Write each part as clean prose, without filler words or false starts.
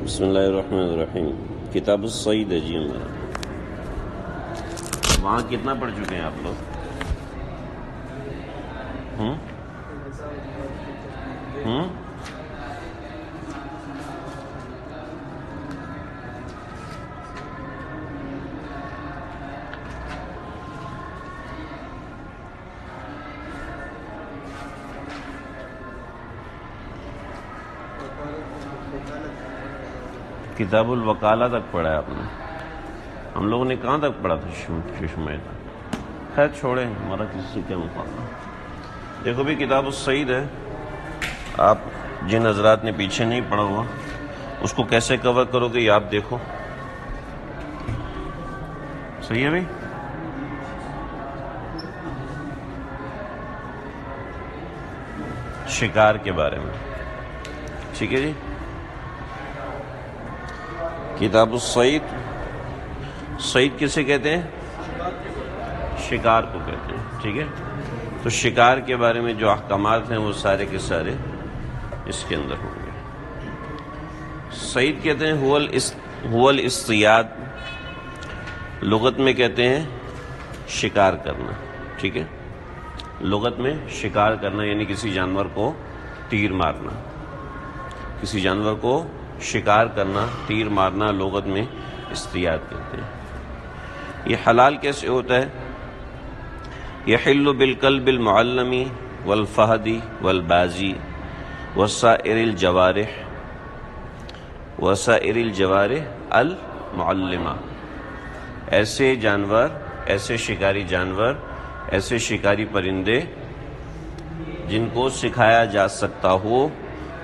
بسم اللہ الرحمن الرحیم. کتاب الصید ہے جی ہمارا. وہاں کتنا پڑھ چکے ہیں آپ لوگ؟ کتاب الوکالہ تک پڑھا ہے آپ نے. ہم لوگوں نے کہاں تک پڑھا تھا؟ ششمے تک. خیر چھوڑیں، ہمارا کسی سے کیا مقابلہ. دیکھو بھی کتاب الصید ہے. آپ جن حضرات نے پیچھے نہیں پڑھا ہوا اس کو کیسے کور کرو گے یہ آپ دیکھو. صحیح ہے بھائی؟ شکار کے بارے میں. ٹھیک ہے جی. کتاب الصید، صید کسے کہتے ہیں؟ شکار کو کہتے ہیں. ٹھیک ہے. تو شکار کے بارے میں جو احکامات ہیں وہ سارے کے سارے اس کے اندر ہوں گے. صید کہتے ہیں هو الاصطیاد، لغت میں کہتے ہیں شکار کرنا. ٹھیک ہے. لغت میں شکار کرنا یعنی کسی جانور کو تیر مارنا. کسی جانور کو شکار کرنا، تیر مارنا لغت میں اصطیاد کہتے ہیں. یہ حلال کیسے ہوتا ہے؟ یحل بالکلب المعلم والفہد والبازی وسائر الجوارح المعلمہ. ایسے جانور، ایسے شکاری جانور، ایسے شکاری پرندے جن کو سکھایا جا سکتا ہو،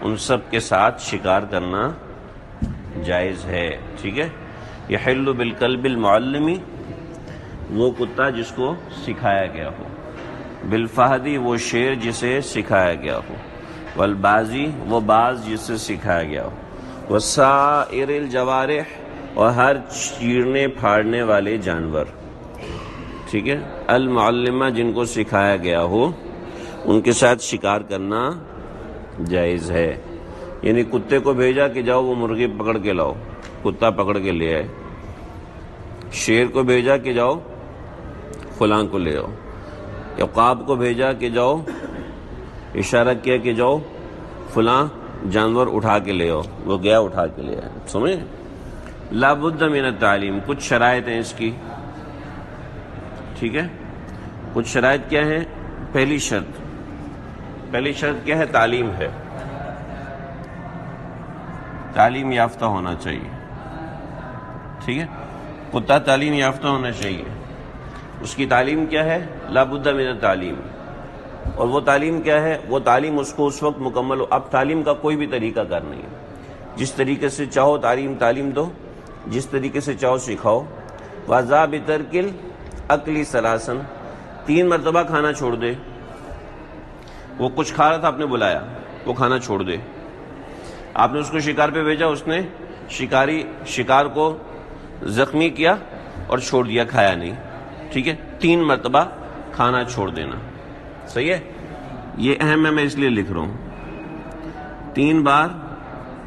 ان سب کے ساتھ شکار کرنا جائز ہے. ٹھیک ہے. یحل بالکلب المعلم، وہ کتا جس کو سکھایا گیا ہو. بالفہدی، وہ شیر جسے سکھایا گیا ہو. والبازی، وہ باز جسے سکھایا گیا ہو. وسائر الجوارح، اور ہر چیرنے پھاڑنے والے جانور. ٹھیک ہے. المعلمہ، جن کو سکھایا گیا ہو، ان کے ساتھ شکار کرنا جائز ہے. یعنی کتے کو بھیجا کہ جاؤ وہ مرغی پکڑ کے لاؤ، کتا پکڑ کے لے آئے. شیر کو بھیجا کہ جاؤ فلاں کو لے آؤ. عقاب کو بھیجا کہ جاؤ، اشارہ کیا کہ جاؤ فلاں جانور اٹھا کے لے آؤ، وہ گیا اٹھا کے لے آئے. سمجھے؟ لا بد من التعلیم، کچھ شرائط ہیں اس کی. ٹھیک ہے. کچھ شرائط کیا ہیں؟ پہلی شرط کیا ہے؟ تعلیم ہے. تعلیم یافتہ ہونا چاہیے. ٹھیک ہے. کتا تعلیم یافتہ ہونا چاہیے. اس کی تعلیم کیا ہے؟ لا بد من التعلیم. اور وہ تعلیم کیا ہے؟ وہ تعلیم اس کو اس وقت مکمل ہو. اب تعلیم کا کوئی بھی طریقہ کار نہیں ہے. جس طریقے سے چاہو تعلیم دو، جس طریقے سے چاہو سکھاؤ. وَذَا بِتَرْكِ الْأَكْلِ ثَلَاثًا، 3 مرتبہ کھانا چھوڑ دے. وہ کچھ کھا رہا تھا، آپ نے بلایا، وہ کھانا چھوڑ دے. آپ نے اس کو شکار پہ بھیجا، اس نے شکار کو زخمی کیا اور چھوڑ دیا، کھایا نہیں. ٹھیک ہے. 3 مرتبہ کھانا چھوڑ دینا. صحیح ہے. یہ اہم ہے، میں اس لیے لکھ رہا ہوں. 3 بار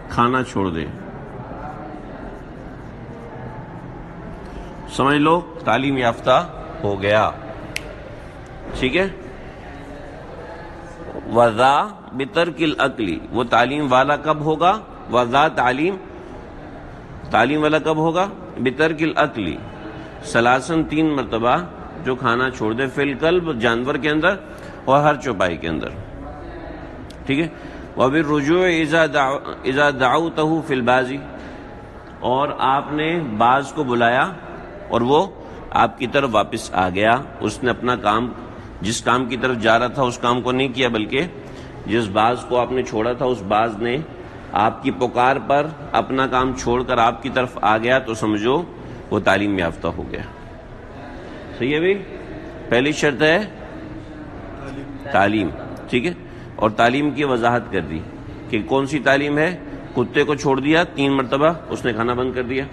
کھانا چھوڑ دے. سمجھ لو تعلیم یافتہ ہو گیا. ٹھیک ہے. وَذَا بِتَرْكِ الْأَكْلِ، وہ تعلیم والا کب ہوگا؟ وَذَا تعلیم والا کب ہوگا؟ بِتَرْكِ الْأَكْلِ ثلاثاً، 3 مرتبہ جو کھانا چھوڑ دے. فی الکلب، جانور کے اندر، اور ہر چوپائی کے اندر. ٹھیک ہے. وَبِالرُّجُوعِ اِذَا دَعَوْتَهُ فِي الْبَازِ، اور آپ نے باز کو بلایا اور وہ آپ کی طرف واپس آ گیا. اس نے اپنا کام، جس کام کی طرف جا رہا تھا اس کام کو نہیں کیا، بلکہ جس باز کو آپ نے چھوڑا تھا اس باز نے آپ کی پکار پر اپنا کام چھوڑ کر آپ کی طرف آ گیا، تو سمجھو وہ تعلیم یافتہ ہو گیا. صحیح ہے بھائی؟ پہلی شرط ہے تعلیم. ٹھیک ہے. اور تعلیم کی وضاحت کر دی کہ کون سی تعلیم ہے. کتے کو چھوڑ دیا 3 مرتبہ، اس نے کھانا بند کر دیا.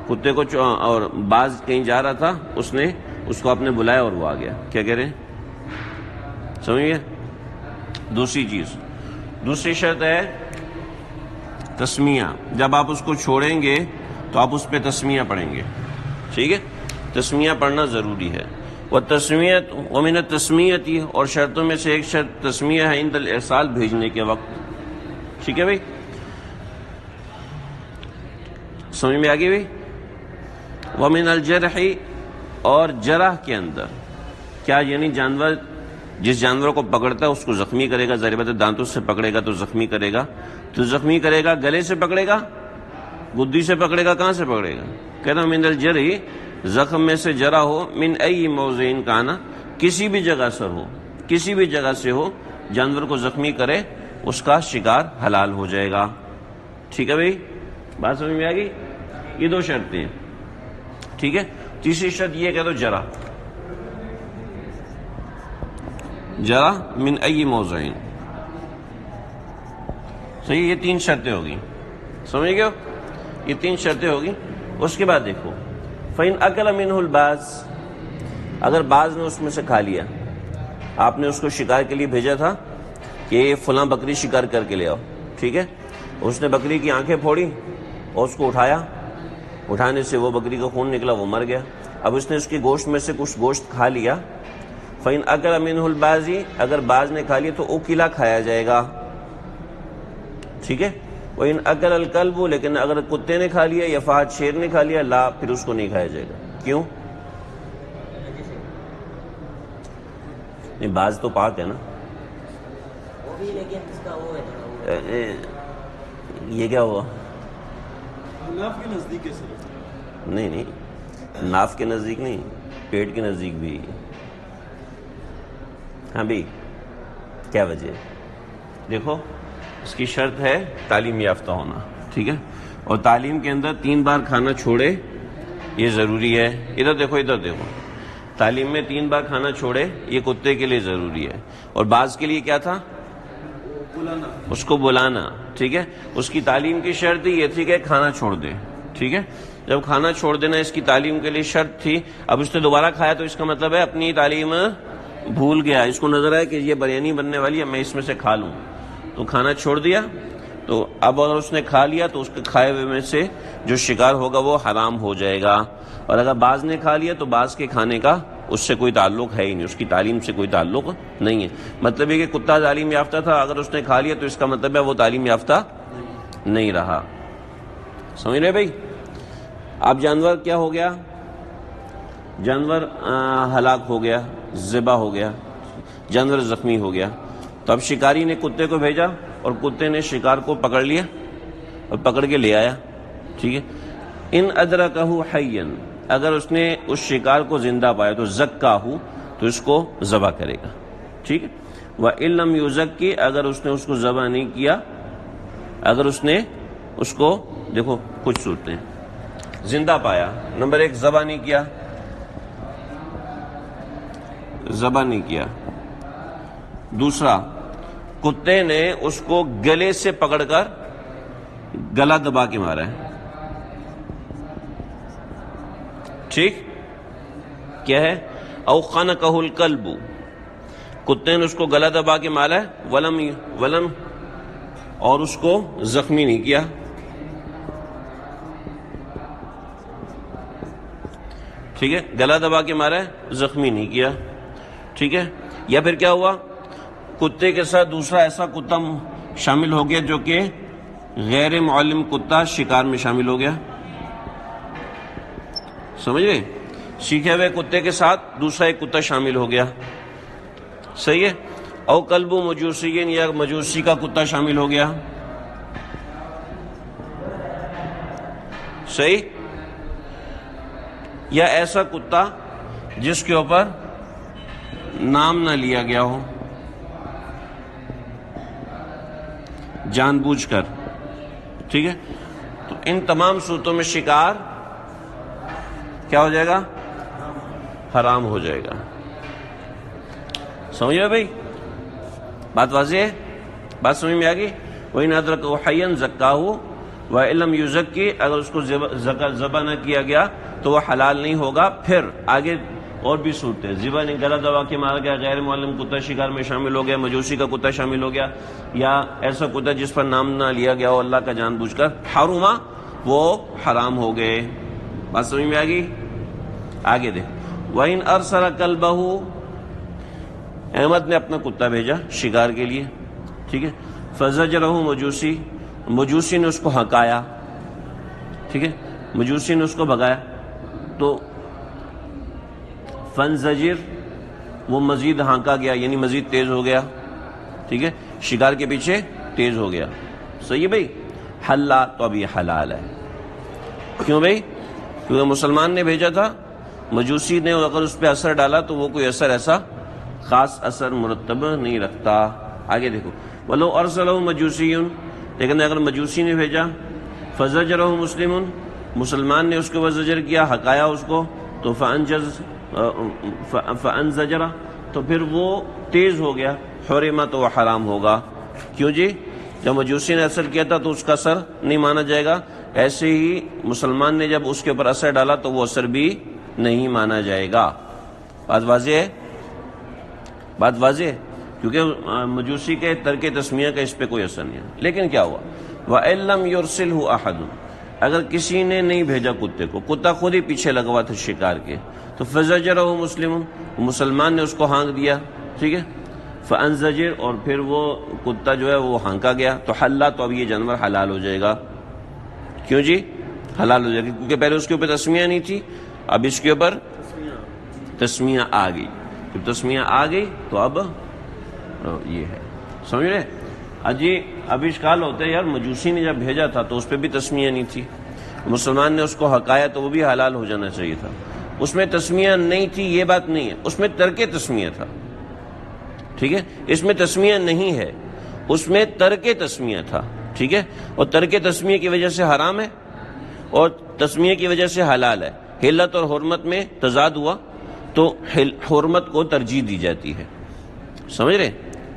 کتے کو اور باز کہیں جا رہا تھا، اس نے اس کو آپ نے بلایا اور وہ آ گیا. کیا کہہ رہے ہیں؟ سمجھ گئے؟ دوسری چیز، دوسری شرط ہے تسمیہ، جب آپ اس کو چھوڑیں گے تو آپ اس پہ تسمیہ پڑھیں گے، ٹھیک ہے، تسمیہ پڑھنا ضروری ہے. وہ تسمیت ومن التسمیت، اور شرطوں میں سے ایک شرط تسمیہ ہے عند الارسال، بھیجنے کے وقت. ٹھیک ہے بھائی، سمجھ میں آگے بھائی. ومن الجرح، اور جرح کے اندر کیا، یعنی جانور جس جانور کو پکڑتا ہے اس کو زخمی کرے گا، ظاہر بات ہے دانتوں سے پکڑے گا تو زخمی کرے گا. تو زخمی کرے گا، گلے سے پکڑے گا، گدی سے پکڑے گا، کہاں سے پکڑے گا؟ کہتا ہوں من الجرح، زخم میں سے جرح ہو، من ای موضع کانا، کسی بھی جگہ سے ہو، کسی بھی جگہ سے ہو، جانور کو زخمی کرے اس کا شکار حلال ہو جائے گا. ٹھیک ہے بھائی، بات سمجھ میں آ گئی؟ یہ دو شرطیں ہیں. ٹھیک ہے، تیسری شرط یہ کہہ دو جرح، جرح من ای موضع. صحیح، یہ تین شرطیں ہوگی، سمجھ گئے ہو؟ یہ تین شرطیں ہوگی. اس کے بعد دیکھو فَإِنْ أَكَلَ مِنْهُ الْبَاز، اگر باز نے اس میں سے کھا لیا، آپ نے اس کو شکار کے لیے بھیجا تھا کہ فلاں بکری شکار کر کے لے آؤ، ٹھیک ہے، اس نے بکری کی آنکھیں پھوڑی اور اس کو اٹھایا، اٹھانے سے وہ بکری کا خون نکلا، وہ مر گیا. اب اس نے اس کے گوشت میں سے کچھ گوشت کھا لیا. فَإِنْ أَكَلَ مِنْهُ الْبَازِ، اگر باز نے کھا لیا تو اکلا کھایا جائے گا، ٹھیک ہے. وَإِنْ أَكَلَ الْكَلْبُ، لیکن اگر کتے نے کھا لیا یا فہد شیر نے کھا لیا، لا، پھر اس کو نہیں کھایا جائے گا. کیوں؟ نہیں، باز تو پاک ہے نا. یہ کیا ہوا؟ ناف کے نزدیک ہے صرف. نہیں نہیں، ناف کے نزدیک نہیں، پیٹ کے نزدیک بھی. ہاں بھائی، کیا وجہ ہے؟ دیکھو، اس کی شرط ہے تعلیم یافتہ ہونا، ٹھیک ہے، اور تعلیم کے اندر 3 بار کھانا چھوڑے، یہ ضروری ہے. ادھر دیکھو، ادھر دیکھو، تعلیم میں 3 بار کھانا چھوڑے، یہ کتے کے لیے ضروری ہے. اور باز کے لیے کیا تھا؟ اس کو بلانا، ٹھیک ہے. اس کی تعلیم کی شرط یہ تھی کہ کھانا چھوڑ دے، ٹھیک ہے. جب کھانا چھوڑ دینا اس کی تعلیم کے لیے شرط تھی، اب اس نے دوبارہ کھایا تو اس کا مطلب ہے اپنی تعلیم بھول گیا. اس کو نظر آیا کہ یہ بریانی بننے والی ہے، میں اس میں سے کھا لوں، تو کھانا چھوڑ دیا. تو اب اگر اس نے کھا لیا تو اس کے کھائے ہوئے میں سے جو شکار ہوگا وہ حرام ہو جائے گا. اور اگر باز نے کھا لیا تو باز کے کھانے کا اس سے کوئی تعلق ہے ہی نہیں، اس کی تعلیم سے کوئی تعلق نہیں ہے. مطلب یہ کہ کتا تعلیم یافتہ تھا، اگر اس نے کھا لیا تو اس کا مطلب ہے وہ تعلیم یافتہ نہیں رہا. سمجھ رہے بھائی؟ اب جانور کیا ہو گیا؟ جانور ہلاک ہو گیا، ذبح ہو گیا، جانور زخمی ہو گیا. تو اب شکاری نے کتے کو بھیجا اور کتے نے شکار کو پکڑ لیا اور پکڑ کے لے آیا، ٹھیک ہے. ان ادرکہ حیا، اگر اس نے اس شکار کو زندہ پایا تو زکاہ، تو اس کو ذبح کرے گا، ٹھیک ہے. وَإِن لَمْ يُزَكِّ، اگر اس نے اس کو ذبح نہیں کیا، اگر اس نے اس کو، دیکھو کچھ صورتیں، زندہ پایا، نمبر 1 ذبح نہیں کیا، ذبح نہیں کیا. دوسرا، کتے نے اس کو گلے سے پکڑ کر گلا دبا کے مارا ہے، ٹھیک. کیا ہے؟ او خنقہ الکلب، کتے نے اس کو گلا دبا کے مارا ہے، ولم اور اس کو زخمی نہیں کیا، ٹھیک ہے. گلا دبا کے مارا ہے، زخمی نہیں کیا، ٹھیک ہے. یا پھر کیا ہوا؟ کتے کے ساتھ دوسرا ایسا کتا شامل ہو گیا جو کہ غیر معلم کتا شکار میں شامل ہو گیا. سمجھ گئے؟ سیکھے ہوئے کتے کے ساتھ دوسرا ایک کتا شامل ہو گیا، صحیح ہے. او کلب مجوسی، یا مجوسی کا کتا شامل ہو گیا، صحیح. یا ایسا کتا جس کے اوپر نام نہ لیا گیا ہو جان بوجھ کر، ٹھیک ہے. تو ان تمام صورتوں میں شکار کیا ہو جائے گا؟ حرام ہو جائے گا. سمجھ گئے بھائی؟ بات واضح ہے؟ بات سمجھ میں آ گئی؟ وَإِنْ أَدْرَكَهُ حَيًّا زَكَّاهُ وَإِن لَّمْ يُزَكِّ، اگر اس کو ذبح نہ کیا گیا تو وہ حلال نہیں ہوگا. پھر آگے اور بھی صورتیں، ذبح نے گلا دبا کے مارا گیا، غیر معلم کتا شکار میں شامل ہو گیا، مجوسی کا کتا شامل ہو گیا، یا ایسا کتا جس پر نام نہ لیا گیا ہو اللہ کا جان بوجھ کر، حرما وہ حرام ہو گئے۔ بات سمجھ میں آ گئی؟ آگے دے، وَإِنْ أَرْسَلَ كَلْبَهُ، احمد نے اپنا کتا بھیجا شکار کے لیے، ٹھیک ہے، فَزَجَرَهُ مجوسی نے اس کو ہکایا، ٹھیک ہے، مجوسی نے اس کو بھگایا، تو فنزجر وہ مزید ہانکا گیا، یعنی مزید تیز ہو گیا، ٹھیک ہے، شکار کے پیچھے تیز ہو گیا، صحیح ہے بھائی، حلال، تو اب یہ حلال ہے۔ کیوں بھائی؟ کیونکہ مسلمان نے بھیجا تھا، مجوسی نے اگر اس پہ اثر ڈالا تو وہ کوئی اثر ایسا خاص اثر مرتب نہیں رکھتا۔ آگے دیکھو، وَلَوْ أَرْسَلَهُ مَجُوسِيٌّ، لیکن اگر مجوسی نے بھیجا، فَزَجَرَهُ مُسْلِمٌ، مسلمان نے اس کو زجر کیا، ہکایا اس کو، تو فَأَنزَجَرَ، تو پھر وہ تیز ہو گیا، حُرِمَ تو وہ حرام ہوگا۔ کیوں جی؟ جب مجوسی نے اثر کیا تھا تو اس کا اثر نہیں مانا جائے گا، ایسے ہی مسلمان نے جب اس کے اوپر اثر ڈالا تو وہ اثر بھی نہیں مانا جائے گا۔ بات واضح ہے؟ بات واضح ہے، کیونکہ مجوسی کے ترک تسمیہ کا اس پہ کوئی اثر نہیں ہے۔ لیکن کیا ہوا؟ وَإِن لَّمْ يُرْسِلْهُ أَحَدٌ، اگر کسی نے نہیں بھیجا کتے کو، کتا خود ہی پیچھے لگا ہوا تھا شکار کے، تو فَزَجَرَهُ مُسْلِمٌ، مسلمان نے اس کو ہانک دیا، ٹھیک ہے، فَأَنزَجِرْ، اور پھر وہ کتا جو ہے وہ ہانکا گیا، تو حلّا، تو اب یہ جانور حلال ہو جائے گا۔ کیوں جی؟ حلال ہو جائے گا، کیونکہ پہلے اس کے اوپر تسمیہ نہیں تھی، اب اس کے اوپر تسمیہ آ گئی، جب تسمیہ آ گئی تو اب یہ ہے، سمجھ رہے؟ اجی اب اشکال ہوتا ہے، یار مجوسی نے جب بھیجا تھا تو اس پہ بھی تسمیہ نہیں تھی، مسلمان نے اس کو ہکایا تو وہ بھی حلال ہو جانا چاہیے تھا، اس میں تسمیہ نہیں تھی، یہ بات نہیں ہے، اس میں ترک تسمیہ تھا، ٹھیک ہے، اس میں تسمیہ نہیں ہے، اس میں ترک تسمیہ تھا، ٹھیک ہے، اور ترک تسمیہ کی وجہ سے حرام ہے اور تسمیہ کی وجہ سے حلال ہے۔ حلت اور حرمت میں تضاد ہوا تو حرمت کو ترجیح دی جاتی ہے، سمجھ رہے؟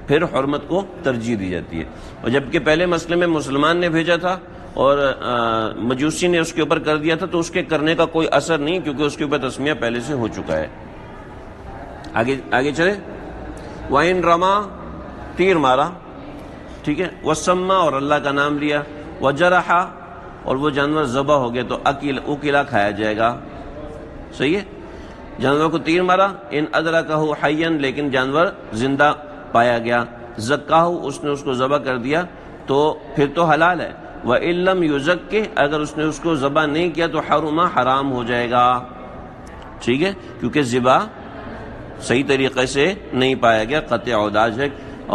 پھر حرمت کو ترجیح دی جاتی ہے، اور جبکہ پہلے مسئلے میں مسلمان نے بھیجا تھا اور مجوسی نے اس کے اوپر کر دیا تھا تو اس کے کرنے کا کوئی اثر نہیں، کیونکہ اس کے اوپر تسمیہ پہلے سے ہو چکا ہے۔ آگے چلے، وَإِن رَمَا، تیر مارا، ٹھیک ہے، وَسَمَّا، اور اللہ کا نام لیا، وَجَرَحَ، اور وہ جانور ذبح ہو گیا تو اکلا کھایا جائے گا، صحیح ہے، جانور کو تیر مارا، ان ادرکہ حیا، لیکن جانور زندہ پایا گیا، زکاہ، اس نے اس کو ذبح کر دیا تو پھر تو حلال ہے، وَإِن لَّمْ يُزَكِّ، اگر اس نے اس کو ذبح نہیں کیا تو حرم، حرام ہو جائے گا، ٹھیک ہے، کیونکہ ذبح صحیح طریقے سے نہیں پایا گیا، قطع عوداج ہے۔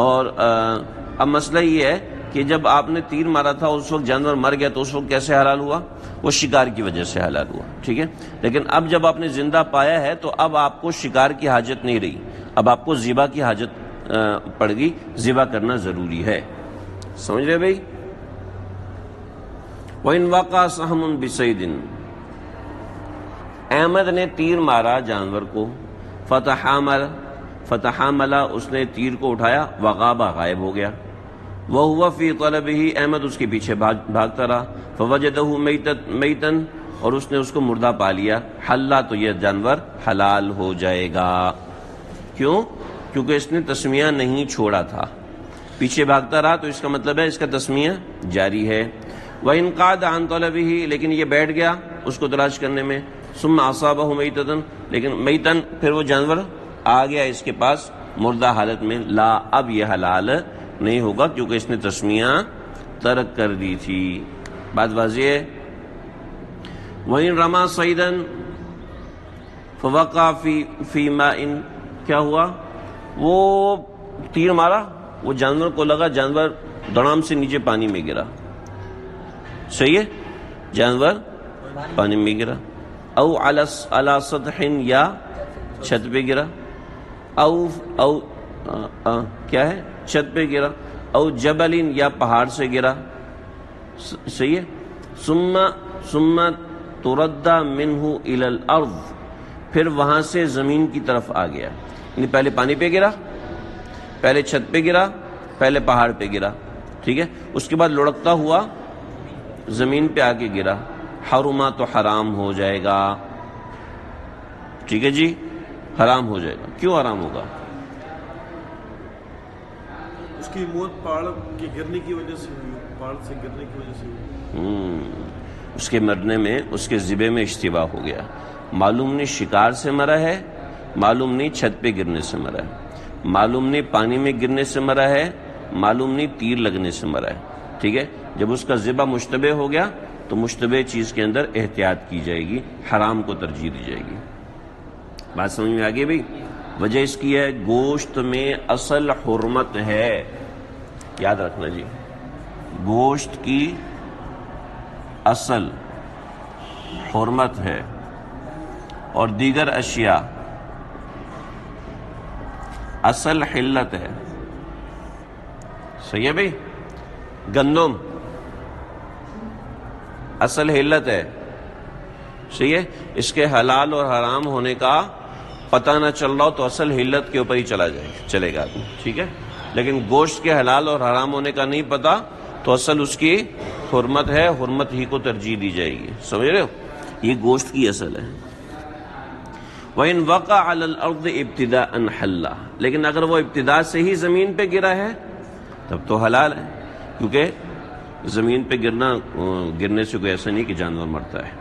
اور اب مسئلہ یہ ہے کہ جب آپ نے تیر مارا تھا اس وقت جانور مر گیا تو اس وقت کیسے حلال ہوا؟ وہ شکار کی وجہ سے حلال ہوا، ٹھیک ہے، لیکن اب جب آپ نے زندہ پایا ہے تو اب آپ کو شکار کی حاجت نہیں رہی، اب آپ کو ذبح کی حاجت پڑ گئی، ذبح کرنا ضروری ہے، سمجھ رہے بھائی؟ وَإِن وَقَعَ سَهْمٌ بِصَيْدٍ، احمد نے تیر مارا جانور کو، فتحامل، اس نے تیر کو اٹھایا، وغاب، غائب ہو گیا، وَهُوَ فِي طَلَبِهِ، احمد اس کے پیچھے بھاگتا رہا، فَوَجَدَهُ مَيْتًا، اور اس نے اس کو مردہ پا لیا، حلّا، تو یہ جانور حلال ہو جائے گا۔ کیوں؟ کیونکہ اس نے تسمیہ نہیں چھوڑا تھا، پیچھے بھاگتا رہا، تو اس کا مطلب ہے اس کا تسمیہ جاری ہے۔ وَإِن قَعَدَ عَن طَلَبِهِ، لیکن یہ بیٹھ گیا اس کو تلاش کرنے میں، ثُمَّ أَصَابَهُ مَيْتَةً، لیکن میتن، پھر وہ جانور آ گیا اس کے پاس مردہ حالت میں، لا، اب یہ حلال نہیں ہوگا کیونکہ اس نے تسمیہ ترک کر دی تھی۔ بات واضح ہے؟ وَإِن رَمَا صَيْدًا فَوَقَعَ فِي مَاءٍ، کیا ہوا؟ وہ تیر مارا، وہ جانور کو لگا، جانور دڑام سے نیچے پانی میں گرا، صحیح ہے، جانور پانی میں گرا، او علی سطح، یا چھت پہ گرا، او کیا ہے، چھت پہ گرا، او جبل، یا پہاڑ سے گرا، صحیح ہے، ثم ترد منہ الی الارض، پھر وہاں سے زمین کی طرف آ گیا، یعنی پہلے پانی پہ گرا، پہلے چھت پہ گرا، پہلے پہاڑ پہ گرا، ٹھیک ہے، اس کے بعد لڑکتا ہوا زمین پہ آ کے گرا، حرما، تو حرام ہو جائے گا، ٹھیک ہے جی۔ حرام ہو جائے گا. کیوں حرام ہوگا؟ اس کی موت پہاڑ کے گرنے کی وجہ سے ہوئی، پہاڑ سے گرنے کی وجہ سے ہوئی. اس کے مرنے میں اس کے ذبح میں اشتباہ ہو گیا. معلوم نہیں شکار سے مرا ہے، معلوم نہیں چھت پہ گرنے سے مرا ہے، معلوم نہیں پانی میں گرنے سے مرا ہے، معلوم نہیں تیر لگنے سے مرا ہے. ٹھیک ہے، جب اس کا ذبح مشتبہ ہو گیا تو مشتبہ چیز کے اندر احتیاط کی جائے گی، حرام کو ترجیح دی جائے گی. بات سمجھ میں آگے بھی؟ وجہ اس کی ہے گوشت میں اصل حرمت ہے. یاد رکھنا جی، گوشت کی اصل حرمت ہے اور دیگر اشیاء اصل حلت ہے. صحیح ہے بھائی؟ گندم اصل حلت ہے. صحیح ہے، اس کے حلال اور حرام ہونے کا پتہ نہ چل رہا ہو تو اصل حلت کے اوپر ہی چلے گا آدمی. ٹھیک ہے، لیکن گوشت کے حلال اور حرام ہونے کا نہیں پتہ تو اصل اس کی حرمت ہے، حرمت ہی کو ترجیح دی جائے گی. سمجھ رہے ہو؟ یہ گوشت کی اصل ہے. وَإِن وَقَعَ عَلَى الْأَرْضِ ابْتِدَاءً حَلَّ، لیکن اگر وہ ابتدا سے ہی زمین پہ گرا ہے تب تو حلال ہے، کیونکہ زمین پہ گرنے سے کوئی ایسا نہیں کہ جانور مرتا ہے.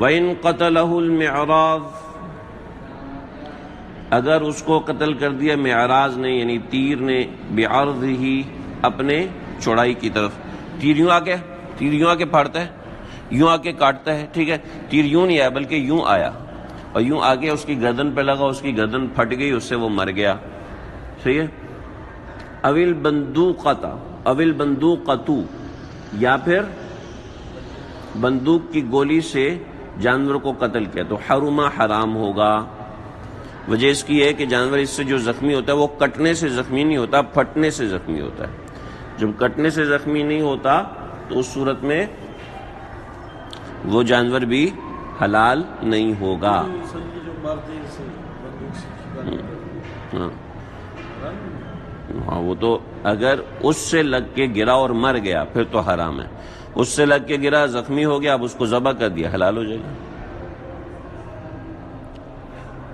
وَإِن قَتَلَهُ الْمِعْرَاضُ، اگر اس کو قتل کر دیا معراض نے یعنی تیر نے، بعرضہ اپنے چوڑائی کی طرف. تیر یوں آ کے پھاڑتا ہے، یوں آ کے کاٹتا ہے. ٹھیک ہے، تیر یوں نہیں آیا بلکہ یوں آیا اور یوں آگے اس کی گردن پہ لگا، اس کی گردن پھٹ گئی، اس سے وہ مر گیا. صحیح ہے. اویل بندوقتو، یا پھر بندوق کی گولی سے جانور کو قتل کیا تو حرما، حرام ہوگا. وجہ اس کی ہے کہ جانور اس سے جو زخمی ہوتا ہے وہ کٹنے سے زخمی نہیں ہوتا، پھٹنے سے زخمی ہوتا ہے. جب کٹنے سے زخمی نہیں ہوتا تو اس صورت میں وہ جانور بھی حلال نہیں ہوگا. جو مارتے ہیں اسے بندوق سے شکار کرتے ہیں. ہاں وہ تو اگر اس سے لگ کے گرا اور مر گیا پھر تو حرام ہے. اس سے لگ کے گرا، زخمی ہو گیا، اب اس کو ذبح کر دیا، حلال ہو جائے گا.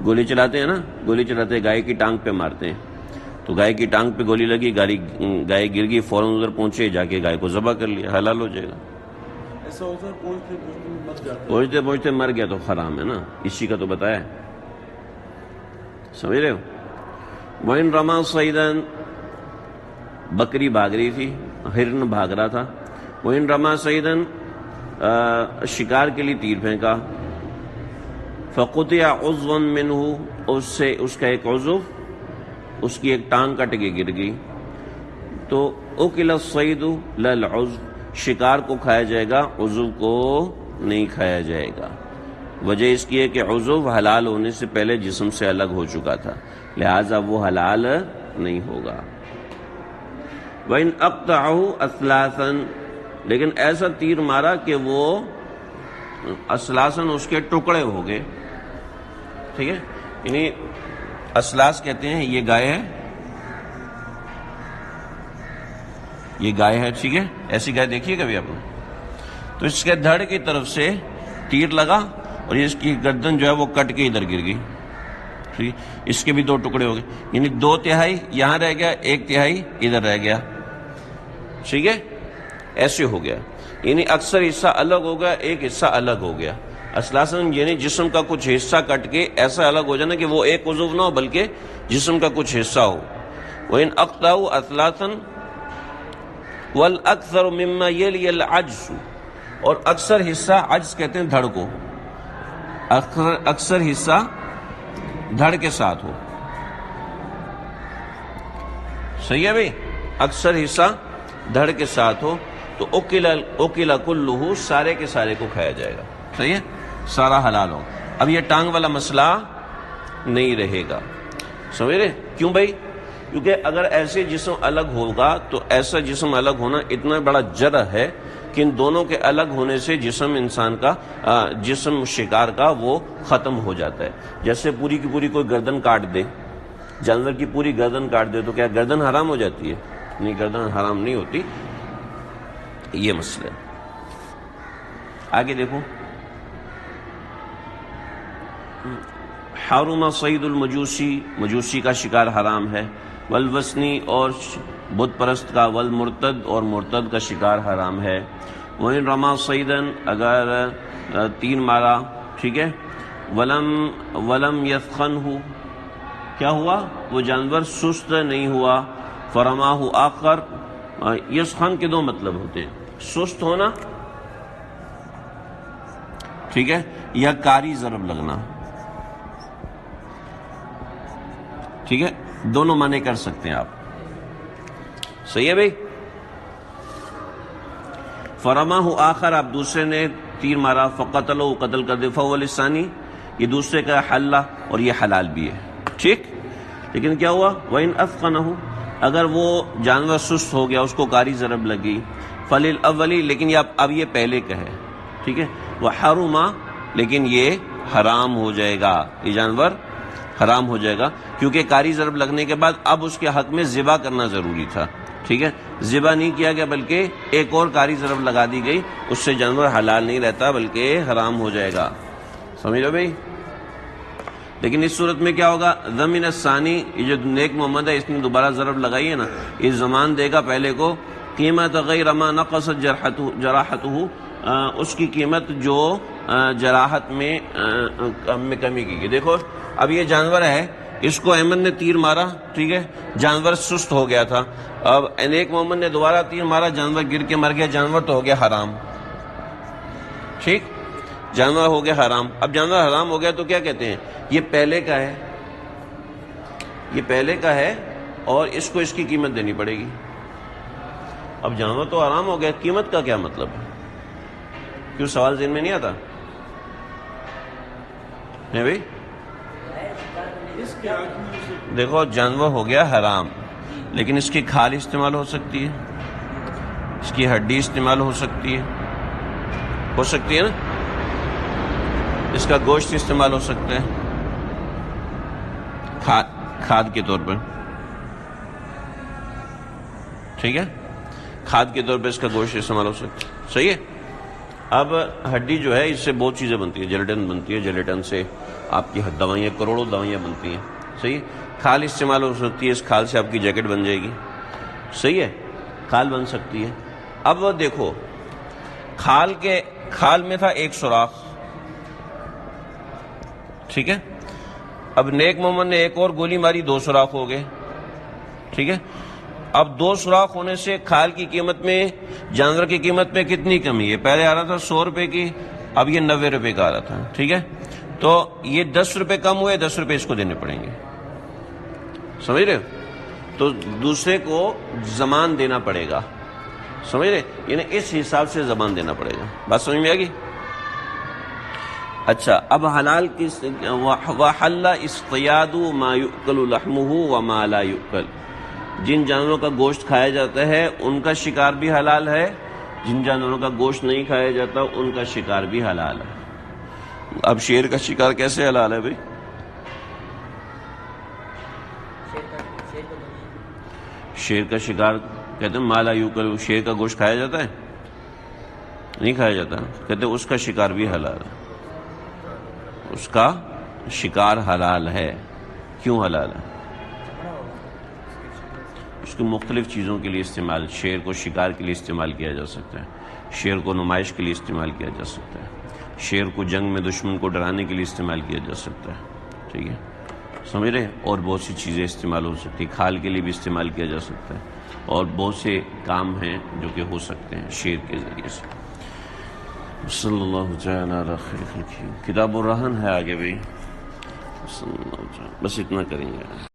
گولی چلاتے ہیں نا، گولی چلاتے گائے کی ٹانگ پہ مارتے ہیں تو گائے کی ٹانگ پہ گولی لگی، گائے گر گئی، فوراً ادھر پہنچے، جا کے گائے کو ذبح کر لیا، حلال ہو جائے گا. ایسا ہوتا ہے پہنچتے مر جاتے ہیں. پہنچتے مر گیا تو حرام ہے نا، اسی کا تو بتایا. سمجھ رہے ہو؟ وَإِن رَمَا صَيْدًا، بکری بھاگ رہی تھی، ہرن بھاگ رہا تھا. وَإِن رَمَا صَيْدًا، شکار کے لیے تیر پھینکا. فَقُطِعَ عُضْوًا مِّنْهُ، اس سے اس کا ایک عضو، اس کی ایک ٹانگ کٹ کے گر گئی تو أُكِلَ الصَّيْدُ لَا الْعُضْوَ، شکار کو کھایا جائے گا، عضو کو نہیں کھایا جائے گا. وجہ اس کی ہے کہ عضو حلال ہونے سے پہلے جسم سے الگ ہو چکا تھا، لہٰذا وہ حلال نہیں ہوگا. وَإِنْ أَقْطَعَهُ أَثْلَاثًا، لیکن ایسا تیر مارا کہ وہ اسلاسن اس کے ٹکڑے ہو گئے. ٹھیک ہے، یعنی اسلاس کہتے ہیں یہ گائے ہے، یہ گائے ہے. ٹھیک ہے، ایسی گائے دیکھیے کبھی آپ نے؟ تو اس کے دھڑ کی طرف سے تیر لگا اور اس کی گردن جو ہے وہ کٹ کے ادھر گر گئی. ٹھیک، اس کے بھی دو ٹکڑے ہو گئے، یعنی 2/3 یہاں رہ گیا، 1/3 ادھر رہ گیا. ٹھیک ہے، ایسے ہو گیا، یعنی اکثر حصہ الگ ہو گیا، ایک حصہ الگ ہو گیا. اسلاسن یعنی جسم کا کچھ حصہ کٹ کے ایسا الگ ہو جانا کہ وہ ایک عضو نہ ہو بلکہ جسم کا کچھ حصہ ہو. وَإِنْ أَقْطَعُوا أَثْلَاثًا وَالْأَكْثَرُ مِمَّا يَلِيَ الْعَجْزُ، اور اکثر حصہ، عجز کہتے ہیں دھڑ کو، اکثر حصہ دھڑ کے ساتھ ہو. صحیح ہے بھائی، اکثر حصہ دھڑ کے ساتھ ہو تو اوکیلا کلہ، سارے کے سارے کو کھایا جائے گا. صحیح ہے، سارا حلال ہو. اب یہ ٹانگ والا مسئلہ نہیں رہے گا. سمجھ رہے کیوں بھائی؟ کیونکہ اگر ایسے جسم الگ ہوگا تو ایسا جسم الگ ہونا اتنا بڑا جرح ہے کہ ان دونوں کے الگ ہونے سے جسم انسان کا، جسم شکار کا وہ ختم ہو جاتا ہے. جیسے پوری کی پوری کوئی گردن کاٹ دے، جانور کی پوری گردن کاٹ دے تو کیا گردن حرام ہو جاتی ہے؟ نہیں، گردن حرام نہیں ہوتی. یہ مسئلہ ہے. آگے دیکھو، حرم صید المجوسی، مجوسی کا شکار حرام ہے، والوثنی اور بت پرست کا، والمرتد اور مرتد کا شکار حرام ہے۔ وَإِن رَمَى صَيْدًا، اگر تیر مارا، ٹھیک ہے، ولم یثخنہ، کیا ہوا؟ وہ جانور سست نہیں ہوا، فرماہ آخر، یسخن کے دو مطلب ہوتے ہیں، سست ہونا، ٹھیک ہے، یا کاری ضرب لگنا، ٹھیک ہے، دونوں معنی کر سکتے ہیں آپ، صحیح ہے بھائی؟ فرماہ آخر، آپ دوسرے نے تیر مارا، فقتلہ، قتل کر دے، فهو للثانی، یہ دوسرے کا حلہ اور یہ حلال بھی ہے، ٹھیک۔ لیکن کیا ہوا؟ وَإِنْ أَثْقَنَهُ، اگر وہ جانور سست ہو گیا، اس کو کاری ضرب لگی، فَلِلْأَوَّلِ، لیکن یہ اب یہ پہلے کا ہے، ٹھیک ہے، وَحَرُمَ، لیکن یہ حرام ہو جائے گا، یہ جانور حرام ہو جائے گا، کیونکہ کاری ضرب لگنے کے بعد اب اس کے حق میں ذبح کرنا ضروری تھا، ٹھیک ہے، ذبح نہیں کیا گیا بلکہ ایک اور کاری ضرب لگا دی گئی، اس سے جانور حلال نہیں رہتا بلکہ حرام ہو جائے گا، سمجھ لو بھائی؟ لیکن اس صورت میں کیا ہوگا؟ ضمن الثانی، یہ جو نیک محمد ہے اس نے دوبارہ ضرب لگائی ہے نا، یہ زمان دے گا پہلے کو، قیمت غیر ما نقصت جراحتہ، اس کی قیمت جو جراحت میں کمی کی گئی۔ دیکھو اب یہ جانور ہے، اس کو احمد نے تیر مارا، ٹھیک ہے، جانور سست ہو گیا تھا، اب نیک محمد نے دوبارہ تیر مارا، جانور گر کے مر گیا، جانور تو ہو گیا حرام، ٹھیک، جانور ہو گیا حرام۔ اب جانور حرام ہو گیا تو کیا کہتے ہیں؟ یہ پہلے کا ہے، یہ پہلے کا ہے اور اس کو اس کی قیمت دینی پڑے گی۔ اب جانور تو حرام ہو گیا، قیمت کا کیا مطلب ہے؟ کیوں سوال ذہن میں نہیں آتا ہے بھائی؟ اس کے حق میں اسے دیکھو جانور ہو گیا حرام، لیکن اس کی کھال استعمال ہو سکتی ہے، اس کی ہڈی استعمال ہو سکتی ہے نا، اس کا گوشت استعمال ہو سکتا ہے کھاد کے طور پر، ٹھیک ہے، کھاد کے طور پر اس کا گوشت استعمال ہو سکتا ہے، صحیح ہے۔ اب ہڈی جو ہے اس سے بہت چیزیں بنتی ہیں، جیلیٹن بنتی ہے، جیلیٹن سے آپ کی دوائیاں، کروڑوں دوائیاں بنتی ہیں، صحیح ہے۔ کھال استعمال ہو سکتی ہے، اس کھال سے آپ کی جیکٹ بن جائے گی، صحیح ہے، کھال بن سکتی ہے۔ اب دیکھو کھال میں تھا ایک سوراخ، ٹھیک ہے، اب نیک محمد نے ایک اور گولی ماری، دو سوراخ ہو گئے، ٹھیک ہے۔ اب دو سوراخ ہونے سے کھال کی قیمت میں، جانور کی قیمت میں کتنی کمی ہے؟ پہلے آ رہا تھا 100 روپے کی، اب یہ 90 روپے کا آ رہا تھا، ٹھیک ہے، تو یہ 10 روپے کم ہوئے، 10 روپے اس کو دینے پڑیں گے، سمجھ رہے ہو؟ تو دوسرے کو زمان دینا پڑے گا، سمجھ رہے، یعنی اس حساب سے زمان دینا پڑے گا، بات سمجھ میں آ گئی؟ اچھا، اب حلال کس؟ وَحَلَّ اصْطِيَادُ مَا يُؤْكَلُ لَحْمُهُ وَمَا لَا يُؤْكَلُ، جن جانوروں کا گوشت کھایا جاتا ہے ان کا شکار بھی حلال ہے، جن جانوروں کا گوشت نہیں کھایا جاتا ان کا شکار بھی حلال ہے۔ اب شیر کا شکار کیسے حلال ہے بھائی؟ شیر کا شکار کہتے ہیں ما لا یؤکل، شیر کا گوشت کھایا جاتا ہے؟ نہیں کھایا جاتا، کہتے ہیں اس کا شکار بھی حلال ہے، اس کا شکار حلال ہے۔ کیوں حلال ہے؟ اس کو مختلف چیزوں کے لیے استعمال، شیر کو شکار کے لیے استعمال کیا جا سکتا ہے، شیر کو نمائش کے لیے استعمال کیا جا سکتا ہے، شیر کو جنگ میں دشمن کو ڈرانے کے لیے استعمال کیا جا سکتا ہے، ٹھیک ہے، سمجھ رہے، اور بہت سی چیزیں استعمال ہو سکتی ہیں، کھال کے لیے بھی استعمال کیا جا سکتا ہے، اور بہت سے کام ہیں جو کہ ہو سکتے ہیں شیر کے ذریعے سے۔ صلی اللہ تعالی علی خیر خلقہ۔ کتاب الرہن ہے آگے بھی، بس اتنا کریں گے۔